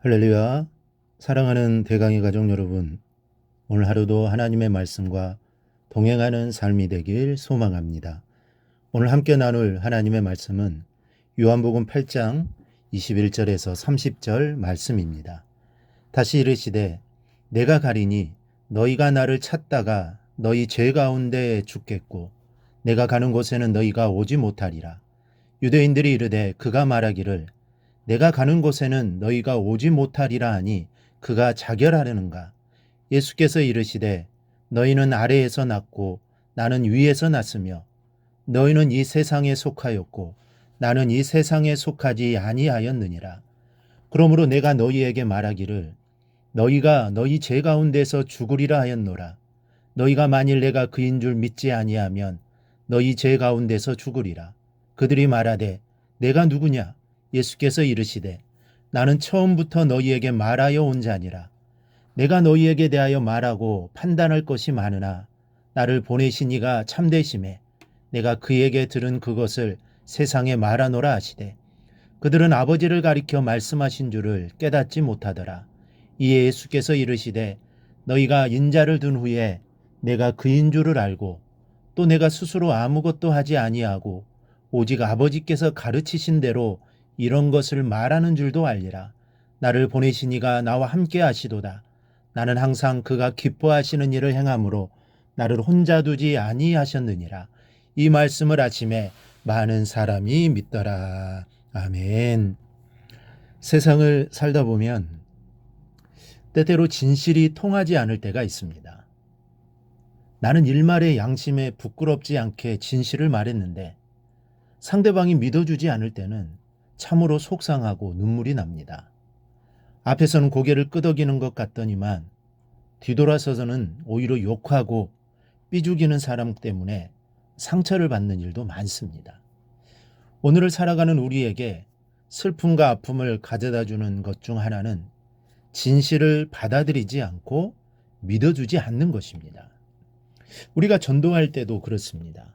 할렐루야. 사랑하는 대강의 가족 여러분, 오늘 하루도 하나님의 말씀과 동행하는 삶이 되길 소망합니다. 오늘 함께 나눌 하나님의 말씀은 요한복음 8장 21절에서 30절 말씀입니다. 다시 이르시되 내가 가리니 너희가 나를 찾다가 너희 죄 가운데 죽겠고 내가 가는 곳에는 너희가 오지 못하리라. 유대인들이 이르되 그가 말하기를 내가 가는 곳에는 너희가 오지 못하리라 하니 그가 자결하려는가. 예수께서 이르시되 너희는 아래에서 났고 나는 위에서 났으며 너희는 이 세상에 속하였고 나는 이 세상에 속하지 아니하였느니라. 그러므로 내가 너희에게 말하기를 너희가 너희 죄 가운데서 죽으리라 하였노라. 너희가 만일 내가 그인 줄 믿지 아니하면 너희 죄 가운데서 죽으리라. 그들이 말하되 내가 누구냐? 예수께서 이르시되 나는 처음부터 너희에게 말하여 온 자니라. 내가 너희에게 대하여 말하고 판단할 것이 많으나 나를 보내신 이가 참되심에 내가 그에게 들은 그것을 세상에 말하노라 하시되 그들은 아버지를 가리켜 말씀하신 줄을 깨닫지 못하더라. 이에 예수께서 이르시되 너희가 인자를 둔 후에 내가 그인 줄을 알고 또 내가 스스로 아무것도 하지 아니하고 오직 아버지께서 가르치신 대로 이런 것을 말하는 줄도 알리라. 나를 보내신 이가 나와 함께 하시도다. 나는 항상 그가 기뻐하시는 일을 행함으로 나를 혼자 두지 아니하셨느니라. 이 말씀을 아침에 많은 사람이 믿더라. 아멘. 세상을 살다 보면 때때로 진실이 통하지 않을 때가 있습니다. 나는 일말의 양심에 부끄럽지 않게 진실을 말했는데 상대방이 믿어주지 않을 때는 참으로 속상하고 눈물이 납니다. 앞에서는 고개를 끄덕이는 것 같더니만 뒤돌아서서는 오히려 욕하고 삐죽이는 사람 때문에 상처를 받는 일도 많습니다. 오늘을 살아가는 우리에게 슬픔과 아픔을 가져다 주는 것 중 하나는 진실을 받아들이지 않고 믿어주지 않는 것입니다. 우리가 전도할 때도 그렇습니다.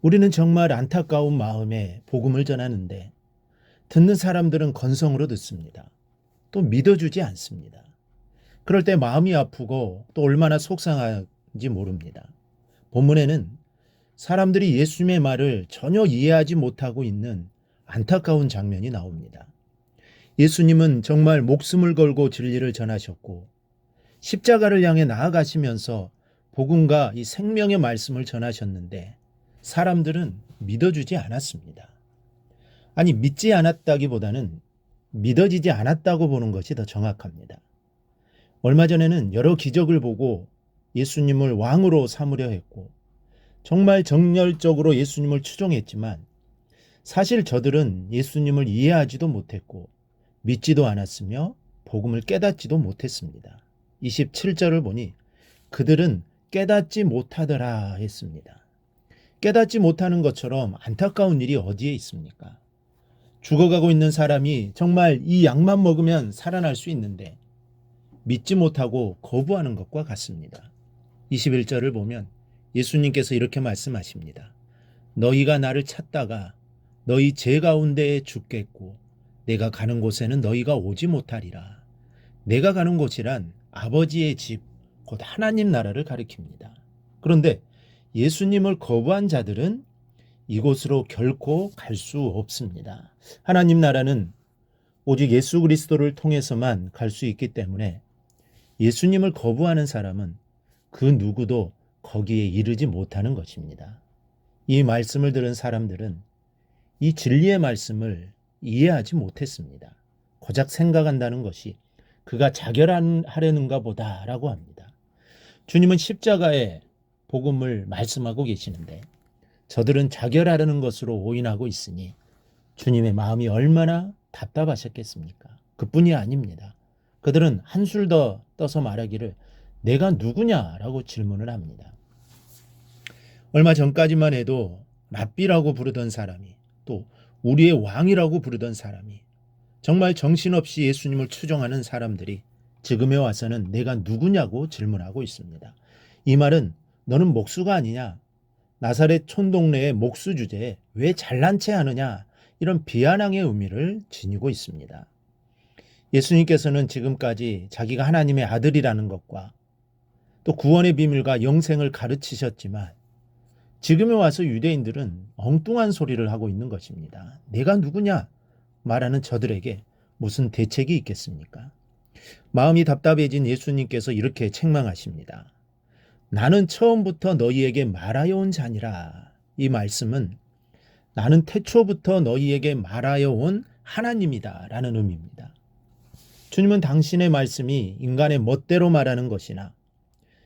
우리는 정말 안타까운 마음에 복음을 전하는데 듣는 사람들은 건성으로 듣습니다. 또 믿어주지 않습니다. 그럴 때 마음이 아프고 또 얼마나 속상한지 모릅니다. 본문에는 사람들이 예수님의 말을 전혀 이해하지 못하고 있는 안타까운 장면이 나옵니다. 예수님은 정말 목숨을 걸고 진리를 전하셨고 십자가를 향해 나아가시면서 복음과 이 생명의 말씀을 전하셨는데 사람들은 믿어주지 않았습니다. 아니, 믿지 않았다기보다는 믿어지지 않았다고 보는 것이 더 정확합니다. 얼마 전에는 여러 기적을 보고 예수님을 왕으로 삼으려 했고 정말 정열적으로 예수님을 추종했지만 사실 저들은 예수님을 이해하지도 못했고 믿지도 않았으며 복음을 깨닫지도 못했습니다. 27절을 보니 그들은 깨닫지 못하더라 했습니다. 깨닫지 못하는 것처럼 안타까운 일이 어디에 있습니까? 죽어가고 있는 사람이 정말 이 약만 먹으면 살아날 수 있는데 믿지 못하고 거부하는 것과 같습니다. 21절을 보면 예수님께서 이렇게 말씀하십니다. 너희가 나를 찾다가 너희 죄 가운데에 죽겠고 내가 가는 곳에는 너희가 오지 못하리라. 내가 가는 곳이란 아버지의 집, 곧 하나님 나라를 가리킵니다. 그런데 예수님을 거부한 자들은 이곳으로 결코 갈 수 없습니다. 하나님 나라는 오직 예수 그리스도를 통해서만 갈 수 있기 때문에 예수님을 거부하는 사람은 그 누구도 거기에 이르지 못하는 것입니다. 이 말씀을 들은 사람들은 이 진리의 말씀을 이해하지 못했습니다. 고작 생각한다는 것이 그가 자결하려는가 보다라고 합니다. 주님은 십자가의 복음을 말씀하고 계시는데 저들은 자결하려는 것으로 오인하고 있으니 주님의 마음이 얼마나 답답하셨겠습니까? 그뿐이 아닙니다. 그들은 한술 더 떠서 말하기를 내가 누구냐라고 질문을 합니다. 얼마 전까지만 해도 랍비라고 부르던 사람이 또 우리의 왕이라고 부르던 사람이 정말 정신없이 예수님을 추종하는 사람들이 지금에 와서는 내가 누구냐고 질문하고 있습니다. 이 말은 너는 목수가 아니냐? 나사렛 촌동네의 목수 주제에 왜 잘난 체 하느냐? 이런 비아냥의 의미를 지니고 있습니다. 예수님께서는 지금까지 자기가 하나님의 아들이라는 것과 또 구원의 비밀과 영생을 가르치셨지만 지금에 와서 유대인들은 엉뚱한 소리를 하고 있는 것입니다. 내가 누구냐 말하는 저들에게 무슨 대책이 있겠습니까? 마음이 답답해진 예수님께서 이렇게 책망하십니다. 나는 처음부터 너희에게 말하여 온 자니라. 이 말씀은 나는 태초부터 너희에게 말하여 온 하나님이다 라는 의미입니다. 주님은 당신의 말씀이 인간의 멋대로 말하는 것이나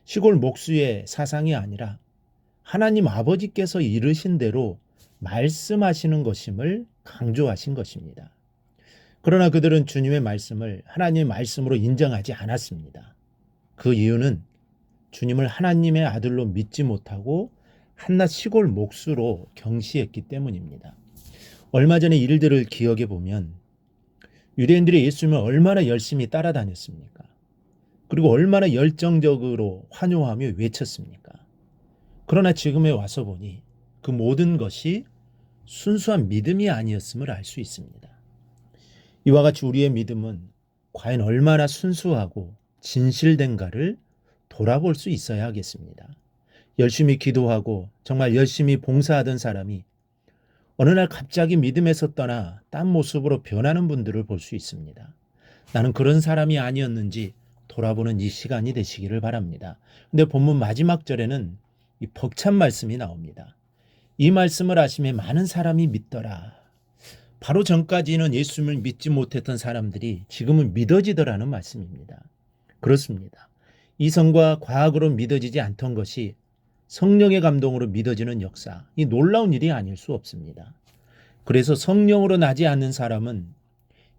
시골 목수의 사상이 아니라 하나님 아버지께서 이르신 대로 말씀하시는 것임을 강조하신 것입니다. 그러나 그들은 주님의 말씀을 하나님의 말씀으로 인정하지 않았습니다. 그 이유는 주님을 하나님의 아들로 믿지 못하고 한낱 시골 목수로 경시했기 때문입니다. 얼마 전의 일들을 기억해 보면 유대인들이 예수님을 얼마나 열심히 따라다녔습니까? 그리고 얼마나 열정적으로 환호하며 외쳤습니까? 그러나 지금에 와서 보니 그 모든 것이 순수한 믿음이 아니었음을 알 수 있습니다. 이와 같이 우리의 믿음은 과연 얼마나 순수하고 진실된가를 돌아볼 수 있어야 하겠습니다. 열심히 기도하고 정말 열심히 봉사하던 사람이 어느 날 갑자기 믿음에서 떠나 딴 모습으로 변하는 분들을 볼 수 있습니다. 나는 그런 사람이 아니었는지 돌아보는 이 시간이 되시기를 바랍니다. 근데 본문 마지막 절에는 이 벅찬 말씀이 나옵니다. 이 말씀을 하심에 많은 사람이 믿더라. 바로 전까지는 예수님을 믿지 못했던 사람들이 지금은 믿어지더라는 말씀입니다. 그렇습니다. 이성과 과학으로 믿어지지 않던 것이 성령의 감동으로 믿어지는 역사, 이 놀라운 일이 아닐 수 없습니다. 그래서 성령으로 나지 않는 사람은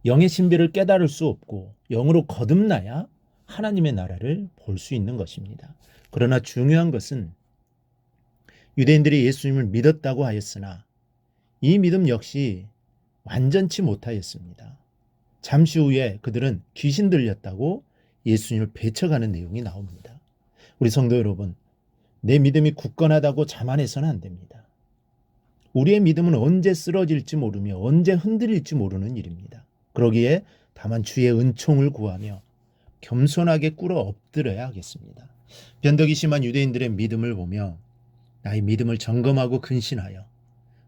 영의 신비를 깨달을 수 없고 영으로 거듭나야 하나님의 나라를 볼 수 있는 것입니다. 그러나 중요한 것은 유대인들이 예수님을 믿었다고 하였으나 이 믿음 역시 완전치 못하였습니다. 잠시 후에 그들은 귀신 들렸다고 예수님을 배척하는 내용이 나옵니다. 우리 성도 여러분, 내 믿음이 굳건하다고 자만해서는 안 됩니다. 우리의 믿음은 언제 쓰러질지 모르며 언제 흔들릴지 모르는 일입니다. 그러기에 다만 주의 은총을 구하며 겸손하게 꿇어 엎드려야 하겠습니다. 변덕이 심한 유대인들의 믿음을 보며 나의 믿음을 점검하고 근신하여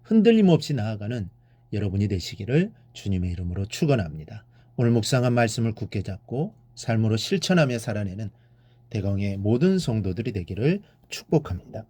흔들림 없이 나아가는 여러분이 되시기를 주님의 이름으로 축원합니다. 오늘 묵상한 말씀을 굳게 잡고 삶으로 실천하며 살아내는 대강의 모든 성도들이 되기를 축복합니다.